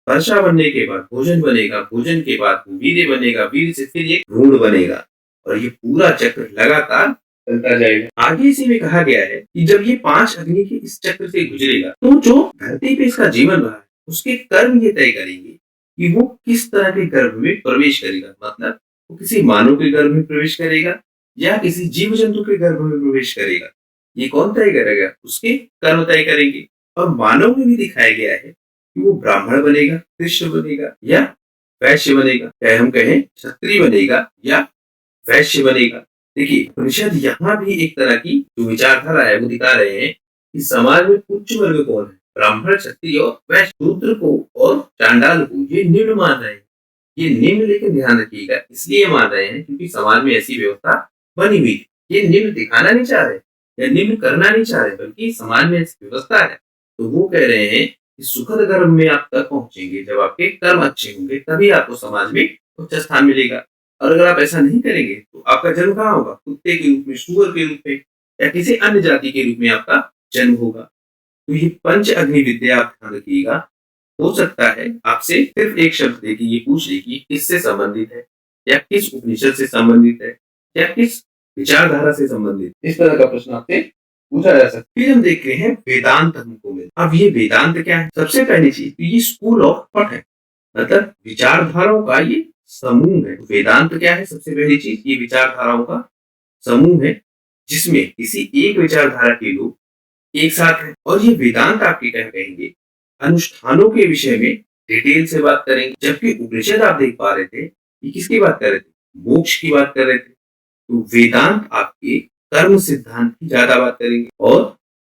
Speaker 1: वर्षा बनने के बाद भोजन बनेगा, भोजन के बाद वीर्य बनेगा, वीर्य से फिर एक भ्रूण बनेगा, और ये पूरा चक्र लगातार चलता जाएगा। आगे इसी में कहा गया है कि जब ये 5 अग्नि के इस चक्र से गुजरेगा तो जो धरती पे इसका जीवन रहा है उसके कर्म ये तय करेंगे कि वो किस तरह के गर्भ में प्रवेश करेगा। मतलब वो किसी मानव के गर्भ में प्रवेश करेगा या किसी जीव जंतु के गर्भ में प्रवेश करेगा, ये कौन तय करेगा, उसके कर्म तय करेंगे। और मानव में भी दिखाया गया है कि वो ब्राह्मण बनेगा, कृष्ण बनेगा, या वैश्य बनेगा, चाहे हम कहें क्षत्रिय बनेगा या वैश्य बनेगा। देखिए उपनिषद यहाँ भी एक तरह की जो विचारधारा है वो दिखा रहे हैं कि समाज में उच्च वर्ग कौन है, ब्राह्मण, क्षत्रिय और वैश्य। शूद्र को और चांडाल को ये निम्न मान रहे हैं। ये निम्न, लेकिन ध्यान रखिएगा, इसलिए मान रहे हैं क्योंकि समाज में ऐसी व्यवस्था बनी हुई है। ये निम्न दिखाना नहीं चाह रहे या निम्न करना नहीं चाह रहे, बल्कि समाज में ऐसी व्यवस्था है। तो वो कह रहे हैं कि सुखद कर्म में आप तक पहुंचेंगे जब आपके कर्म अच्छे होंगे, तभी आपको समाज में उच्च स्थान मिलेगा। और अगर आप ऐसा नहीं करेंगे तो आपका जन्म कहाँ होगा, कुत्ते के रूप में, सूअर के रूप में, या किसी अन्य जाति के रूप में आपका जन्म होगा। तो ये पंच अग्नि विद्या आप ध्यान रखिएगा। हो सकता है आपसे सिर्फ एक शब्द देके ये पूछ ले कि किससे संबंधित है, या किस उपनिषद से संबंधित है, या किस विचारधारा से संबंधित, इस तरह का प्रश्न आपसे पूछा जा सकता है। फिर हम देख रहे हैं वेदांत हमको मिले। अब ये वेदांत क्या है, सबसे पहली चीज ये स्कूल ऑफ थॉट है, मतलब विचारधाराओं का ये समूह है। वेदांत क्या है, सबसे पहली चीज ये विचारधाराओं का समूह है जिसमें किसी एक विचारधारा के लोग एक साथ हैं। और ये वेदांत आपके क्या कहेंगे, अनुष्ठानों के विषय में डिटेल से बात करेंगे। जबकि उपनिषद आप देख पा रहे थे कि किसकी बात कर रहे थे, मोक्ष की बात कर रहे थे। तो वेदांत आपके कर्म सिद्धांत की ज्यादा बात करेंगे, और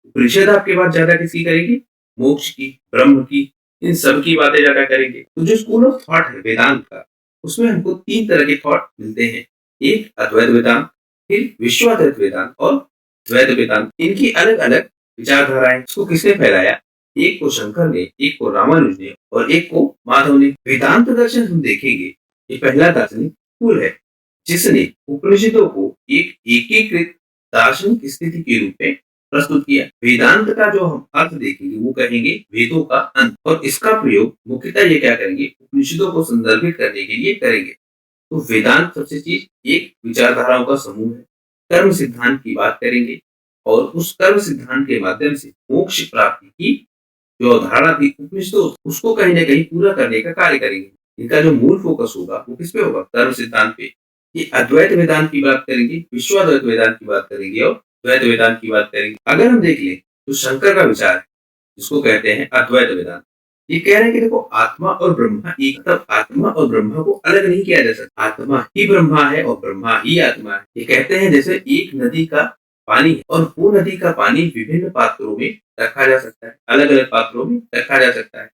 Speaker 1: उपनिषद आपके बात ज्यादा किसकी करेंगे, मोक्ष की, ब्रह्म की, इन सब की बातें ज्यादा करेंगे। तो जो स्कूल ऑफ थॉट है वेदांत का, उसमें हमको 3 तरह के थॉट मिलते हैं। एक अद्वैत वेदांत, फिर विश्वाद्वैत वेदांत और द्वैत वेदांत। इनकी अलग अलग विचारधाराएं। इसको किसने फैलाया? एक को शंकर ने, एक को रामानुज ने और एक को माधव ने। वेदांत दर्शन हम देखेंगे, ये पहला दार्शनिक स्कूल है जिसने उपनिषदों को एक एकीकृत दार्शनिक स्थिति के रूप में प्रस्तुत किया। वेदांत का जो हम अर्थ देखेंगे वो कहेंगे वेदों का अंत, और इसका प्रयोग मुख्यतः ये क्या करेंगे? उपनिषदों को संदर्भित करने के लिए करेंगे। तो वेदांत सबसे चीज एक विचारधाराओं का समूह है। कर्म सिद्धांत की बात करेंगे और उस कर्म सिद्धांत के माध्यम से मोक्ष प्राप्ति की जो अवधारणा थी उपनिषदों, उसको कहीं ना कहीं पूरा करने का कार्य करेंगे। इनका जो मूल फोकस होगा वो किस पे होगा? कर्म सिद्धांत पे। ये अद्वैत वेदांत की बात करेंगे, विश्वाद्वैत वेदांत की बात करेंगे और द्वैत वेदांत की बात करेंगे। अगर हम देख लें तो शंकर का विचार है जिसको कहते हैं अद्वैत वेदांत। ये कह रहे हैं कि देखो आत्मा और ब्रह्मा एक, तब आत्मा और ब्रह्मा को अलग नहीं किया जा सकता। आत्मा ही ब्रह्मा है और ब्रह्मा ही आत्मा है। ये कहते हैं जैसे एक नदी का पानी है और वो नदी का पानी विभिन्न पात्रों में रखा जा सकता है, अलग अलग पात्रों में रखा जा सकता है।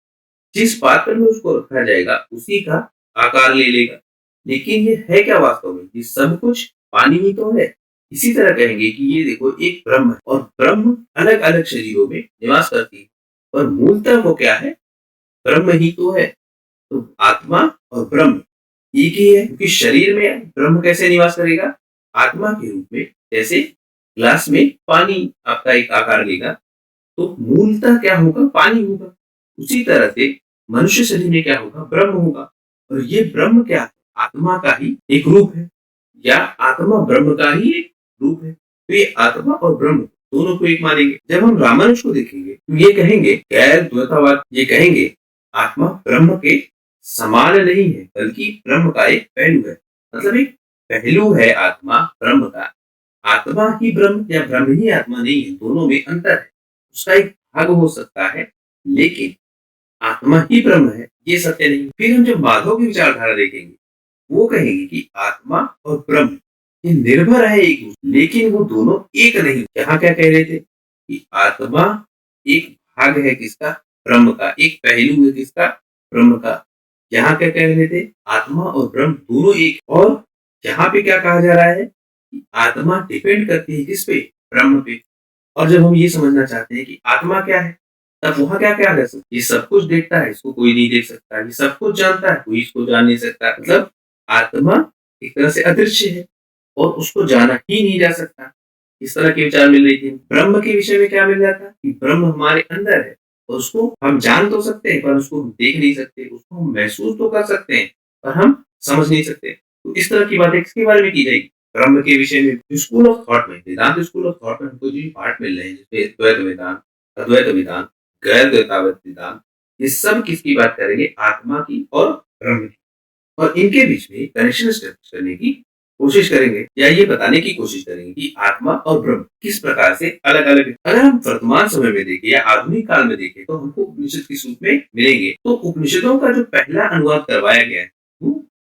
Speaker 1: जिस पात्र में उसको रखा जाएगा उसी का आकार ले लेगा। लेकिन ये है क्या वास्तव में? ये सब कुछ पानी ही तो है। इसी तरह कहेंगे कि ये देखो एक ब्रह्म है और ब्रह्म अलग अलग शरीरों में निवास करती है, और मूलतः वो क्या है? ब्रह्म ही तो है। तो आत्मा और ब्रह्म एक ही है, क्योंकि शरीर में ब्रह्म कैसे निवास करेगा? आत्मा के रूप में। जैसे ग्लास में पानी आपका एक आकार लेगा तो मूलतः क्या होगा? पानी होगा। उसी तरह से मनुष्य शरीर में क्या होगा? ब्रह्म होगा। और ये ब्रह्म क्या है? आत्मा का ही एक रूप है, या आत्मा ब्रह्म का ही एक रूप है। तो ये आत्मा और ब्रह्म दोनों को एक मानेंगे। जब हम रामानुज को देखेंगे तो ये कहेंगे गैर द्वैतवाद। ये कहेंगे आत्मा ब्रह्म के समान नहीं है, बल्कि ब्रह्म का एक पहलू है। मतलब एक पहलू है आत्मा ब्रह्म का। आत्मा ही ब्रह्म या ब्रह्म ही आत्मा नहीं है, दोनों में अंतर है। उसका एक भाग हो सकता है, लेकिन आत्मा ही ब्रह्म है ये सत्य नहीं। फिर हम जब माधव की विचारधारा देखेंगे, वो कहेंगे कि आत्मा और ब्रह्म ये निर्भर है एक दूसरे, लेकिन वो दोनों एक नहीं। यहाँ क्या कह रहे थे कि आत्मा एक भाग है किसका? ब्रह्म का। एक पहलू है किसका? ब्रह्म का। यहाँ क्या कह रहे थे? आत्मा और ब्रह्म दोनों एक। और यहाँ पे क्या कहा जा रहा है कि आत्मा डिपेंड करती है किस पे? ब्रह्म पे। और जब हम ये समझना चाहते हैं कि आत्मा क्या है, तब वहां क्या क्या रह सकता? ये सब कुछ देखता है, इसको कोई नहीं देख सकता। ये सब कुछ जानता है, कोई इसको जान नहीं सकता। मतलब आत्मा एक तरह से अदृश्य है और उसको जाना ही नहीं जा सकता। इस तरह के विचार मिल रही थी। ब्रह्म के विषय में क्या मिल रहा था कि ब्रह्म हमारे अंदर है और उसको हम जान तो सकते हैं पर उसको हम देख नहीं सकते। उसको हम महसूस तो कर सकते हैं पर हम समझ नहीं सकते। तो इस तरह की बातें किसके बारे में की जाएगी? ब्रह्म के विषय में। स्कूल ऑफ थॉट में, वेदांत स्कूल ऑफ थॉट में हमको जो पार्ट मिल रहे हैं जिसमें द्वैत वेदांत, अद्वैत वेदांत, गैर द्वैतावत वेदांत, ये सब किसकी बात करेंगे? आत्मा की और ब्रह्म की। और इनके बीच में कनेक्शन स्टैब्लिश करने की कोशिश करेंगे, या ये बताने की कोशिश करेंगे कि आत्मा और ब्रह्म किस प्रकार से अलग अलग है। अगर हम वर्तमान समय में देखें या आधुनिक काल में देखें तो हमको उपनिषद के रूप में मिलेंगे। तो उपनिषदों का जो पहला अनुवाद करवाया गया है वो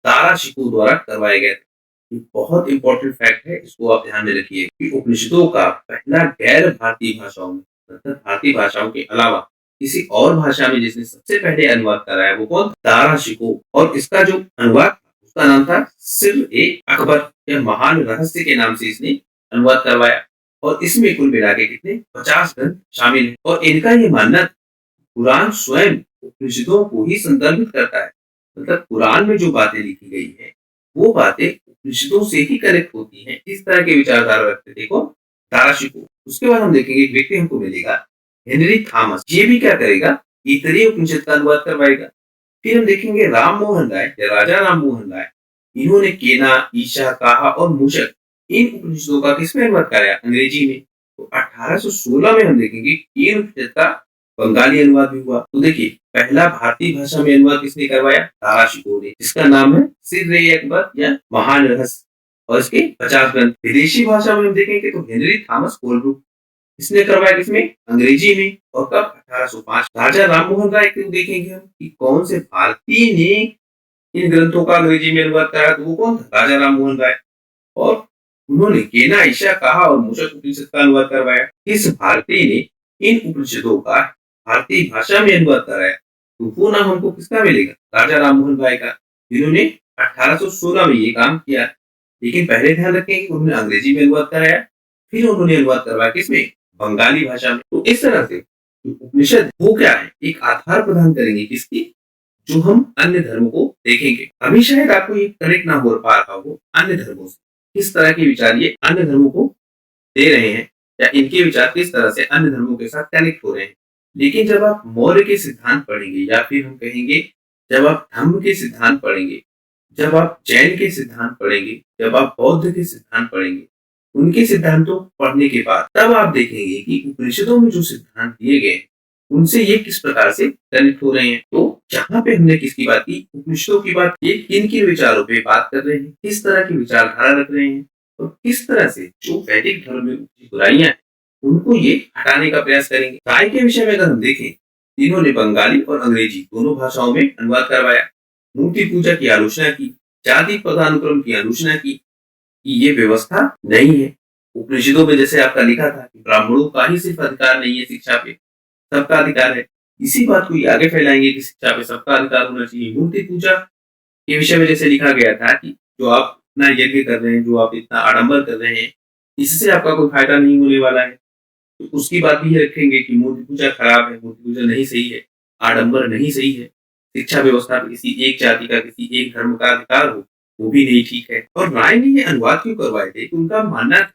Speaker 1: तारा शिको द्वारा करवाया गया था। ये बहुत इंपॉर्टेंट फैक्ट है, इसको आप ध्यान में रखिए कि उपनिषदों का पहला गैर भारतीय भाषाओं में, मतलब भारतीय भाषाओं के अलावा किसी और भाषा में जिसने सबसे पहले अनुवाद कराया वो कौन? तारा शिको। और इसका जो अनुवाद उसका नाम था सिर ए अकबर, या महान रहस्य के नाम से इसने अनुवाद करवाया। और इसमें कुल मिला के कितने? 50 ग्रंथ शामिल है। और इनका ये मानना कुरान स्वयं उपनिषदों को ही संदर्भित करता है। मतलब कुरान में जो बातें लिखी गई है वो बातें उपनिषदों से ही कनेक्ट होती हैं। इस तरह के विचारधारा रखते थे कौन? तारा शिको। उसके बाद हम देखेंगे एक व्यक्ति हमको मिलेगा हेनरी थॉमस। ये भी क्या करेगा? इतने उपनिषद का अनुवाद करवाएगा। फिर हम देखेंगे राम मोहन राय या राजा राम मोहन राय। इन्होंने केना, ईशा, काहा और मूषक इन उपनिषदों का किसमें अनुवाद कराया? अंग्रेजी में। तो 1816 में हम देखेंगे इन उपनिषद का बंगाली अनुवाद भी हुआ। तो देखिए पहला भारतीय भाषा में अनुवाद किसने करवाया? तारा शिको ने, जिसका नाम है सिर ए अकबर या महान रहस्य, और इसके 50 ग्रंथ। विदेशी भाषा में हम देखेंगे तो हेनरी थॉमस कोलब्रुक, इसने करवाया किसमें? अंग्रेजी में। और कब? 1805। राजा राममोहन राय को देखेंगे हम कि कौन से भारतीय ने इन ग्रंथों का अंग्रेजी में अनुवाद कराया, तो वो कौन था? राजा राममोहन राय। और उन्होंने केना, ईशा, काहा और मूषक उपनिषद का अनुवाद करवाया। इस भारतीय ने इन उपनिषदों का भारतीय भाषा में अनुवाद कराया, तो वो नाम हमको किसका मिलेगा? राजा राममोहन राय का, जिन्होंने 1816 में ये काम किया। लेकिन पहले ध्यान रखें कि उन्होंने अंग्रेजी में अनुवाद कराया, फिर उन्होंने अनुवाद करवाया किसमें, बंगाली भाषा में। तो इस तरह से उपनिषद वो क्या है, एक आधार प्रदान करेंगे किसकी, जो हम अन्य धर्मों को देखेंगे। अभी शायद आपको ये कनेक्ट ना हो पा रहा हो अन्य धर्मों से, किस तरह के विचार ये अन्य धर्मों को दे रहे हैं, या इनके विचार किस तरह से अन्य धर्मों के साथ कनेक्ट हो रहे हैं। लेकिन जब आप मौर्य के सिद्धांत पढ़ेंगे, या फिर हम कहेंगे जब आप धम्म के सिद्धांत पढ़ेंगे, जब आप जैन के सिद्धांत पढ़ेंगे, जब आप बौद्ध के सिद्धांत पढ़ेंगे, उनके सिद्धांतों पढ़ने के बाद तब आप देखेंगे कि उपनिषदों में जो सिद्धांत दिए गए हैं उनसे ये किस प्रकार से कनेक्ट हो रहे हैं। तो जहाँ पे हमने किसकी बात की, उपनिषदों की बात, ये किन किन विचारों पे बात कर रहे हैं, किस तरह की विचारधारा रख रहे हैं, और किस तरह से जो वैदिक धर्म में उपजी बुराइयां हैं उनको ये हटाने का प्रयास करेंगे। राय के विषय में अगर हम देखें, इन्होंने बंगाली और अंग्रेजी दोनों भाषाओं में अनुवाद करवाया, मूर्ति पूजा की आलोचना की, जाति पदानुक्रम की आलोचना की, कि ये व्यवस्था नहीं है। उपनिषदों में जैसे आपका लिखा था कि ब्राह्मणों का ही सिर्फ अधिकार नहीं है शिक्षा पे, सबका अधिकार है। इसी बात को ये आगे फैलाएंगे कि शिक्षा पे सबका अधिकार होना चाहिए। मूर्ति पूजा के विषय में जैसे लिखा गया था कि जो आप इतना यज्ञ कर रहे हैं, जो आप इतना आडंबर कर रहे हैं, इससे आपका कोई फायदा नहीं होने वाला है। तो उसकी बात भी रखेंगे कि मूर्ति पूजा खराब है, मूर्ति पूजा नहीं सही है, आडंबर नहीं सही है, शिक्षा व्यवस्था पे किसी एक जाति का, किसी एक धर्म का अधिकार हो वो भी नहीं ठीक है। और राय ने ये अनुवाद क्यों करवाए थे, उनका मानना था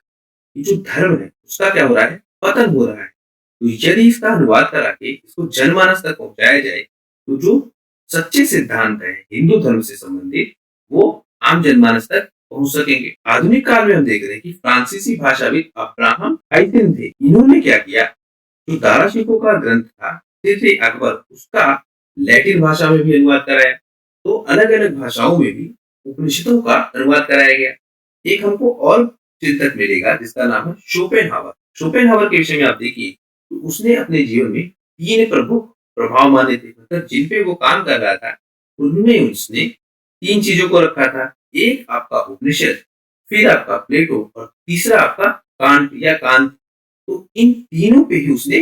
Speaker 1: कि जो धर्म है उसका क्या हो रहा है, पतन हो रहा है। तो यदि इसका अनुवाद करा के इसको जनमानस तक पहुंचाया जाए, तो जो सच्चे सिद्धांत है हिंदू धर्म से संबंधित वो आम जनमानस तक पहुंच सकेंगे। आधुनिक काल में हम देख रहे हैं कि फ्रांसीसी भाषाविद अब्राहम हाइटिन थे। इन्होंने क्या किया, जो दाराशिकों का ग्रंथ था सिर अकबर, उसका लैटिन भाषा में भी अनुवाद कराया। तो अलग अलग भाषाओं में भी उपनिषदों का अनुवाद कराया गया। एक हमको और चिंतक मिलेगा जिसका नाम है शोपेनहावर। शोपेनहावर के विषय में आप देखिए, तो उसने अपने जीवन में 3 प्रमुख प्रभाव माने थे, मतलब जिन पे वो काम कर रहा था उनमें उसने 3 चीजों को रखा था। एक आपका उपनिषद, फिर आपका प्लेटो, और तीसरा आपका कांट या कांत। तो इन तीनों पे ही उसने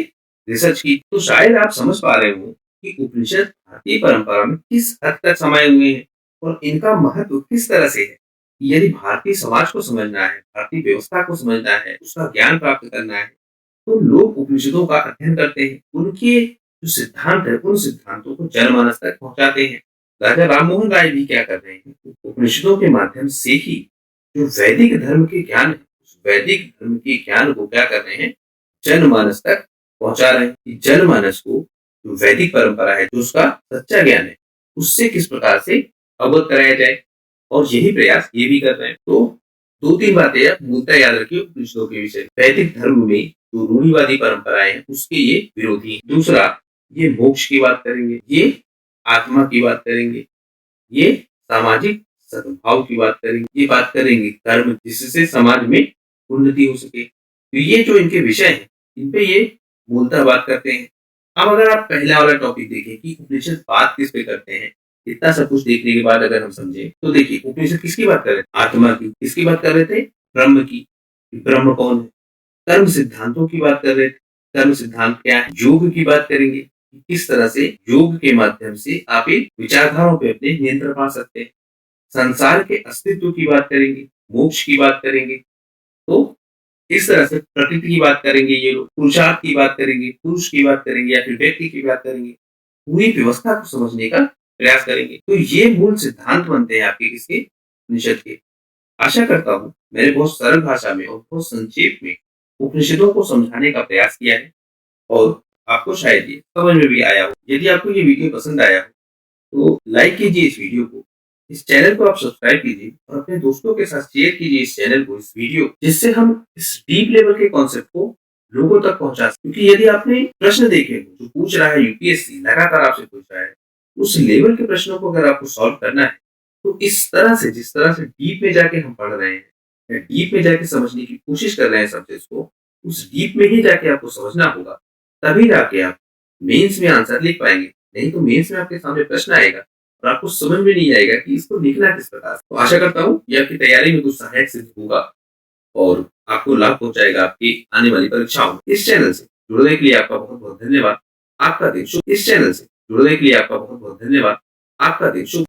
Speaker 1: रिसर्च की। तो शायद आप समझ पा रहे हो कि उपनिषद भारतीय परंपरा में किस हद तक समाये हुए हैं और इनका महत्व किस तरह से है। यदि भारतीय समाज को समझना है, भारतीय व्यवस्था को समझना है, उसका ज्ञान प्राप्त करना है, तो लोग उपनिषदों का अध्ययन करते हैं, उनके जो सिद्धांत है उन सिद्धांतों को जनमानस तक पहुंचाते हैं। राजा राममोहन राय भी क्या कर रहे हैं, उपनिषदों के माध्यम से ही जो वैदिक धर्म के ज्ञान है, उस वैदिक धर्म के ज्ञान को क्या कर रहे हैं, जनमानस तक पहुंचा रहे हैं। कि जनमानस को जो वैदिक परंपरा है, जो उसका सच्चा ज्ञान है, उससे किस प्रकार से अवगत कराया जाए, और यही प्रयास ये भी कर रहे हैं। तो 2-3 बातें आप मूलतः याद रखिए उपनिषदों के विषय। वैदिक धर्म में जो रूढ़िवादी परंपराएं हैं उसके ये विरोधी। दूसरा, ये मोक्ष की बात करेंगे, ये आत्मा की बात करेंगे, ये सामाजिक सद्भाव की बात करेंगे, ये बात करेंगे कर्म जिससे समाज में उन्नति हो सके। तो ये जो इनके विषय हैं, इन पे ये मूलतः बात करते हैं। अब अगर आप पहला वाला टॉपिक देखें कि उपनिषद बात किस पे करते हैं, इतना सब कुछ देखने के बाद अगर हम समझे, तो देखिए उपनिषद किसकी बात कर रहे थे, आत्मा की। किसकी बात कर रहे थे, ब्रह्म की। ब्रह्म कौन है, कर्म सिद्धांतों की बात कर रहे थे। कर्म सिद्धांत क्या है, योग की बात करेंगे, किस तरह से योग के माध्यम से आप इन विचारधाराओं पे अपने नियंत्रण पा सकते हैं। संसार के अस्तित्व की बात करेंगे, मोक्ष की बात करेंगे। तो इस तरह से प्रकृति की बात करेंगे, ये लोग पुरुषार्थ की बात करेंगे, पुरुष की बात करेंगे, या फिर व्यक्ति की बात करेंगे। पूरी व्यवस्था को समझने का प्रयास करेंगे। तो ये मूल सिद्धांत बनते हैं आपके किसके, उपनिषद के। आशा करता हूँ मैंने बहुत सरल भाषा में और बहुत संक्षेप में उपनिषदों को समझाने का प्रयास किया है, और आपको शायद ये समझ में भी आया हो। यदि आपको ये वीडियो पसंद आया हो तो लाइक कीजिए इस वीडियो को, इस चैनल को आप सब्सक्राइब कीजिए, और अपने दोस्तों के साथ शेयर कीजिए इस चैनल को, इस वीडियो, जिससे हम इस डीप लेवल के कॉन्सेप्ट को लोगों तक पहुंचा सकें। क्योंकि यदि आपने प्रश्न देखे जो पूछ रहा है यूपीएससी, लगातार आपसे पूछ रहा है, उस लेवल के प्रश्नों को अगर आपको सॉल्व करना है, तो इस तरह से, जिस तरह से डीप में जाके हम पढ़ रहे हैं, या डीप में जाके समझने की कोशिश कर रहे हैं सब्जेक्ट को, उस डीप में ही जाके आपको समझना होगा, तभी जाके आप मेंस में आंसर लिख पाएंगे। नहीं तो मेंस में आपके सामने प्रश्न आएगा और आपको समझ में नहीं आएगा कि इसको लिखना किस प्रकार। तो आशा करता हूँ ये आपकी तैयारी में कुछ सहायक सिद्ध होगा और आपको लाभ पहुंचाएगा आपकी आने वाली परीक्षाओं में। इस चैनल से जुड़ने के लिए आपका बहुत बहुत धन्यवाद। आपका दिन शुभ। इस चैनल से जुड़ने के लिए आपका बहुत बहुत धन्यवाद। आपका दिन शुभ।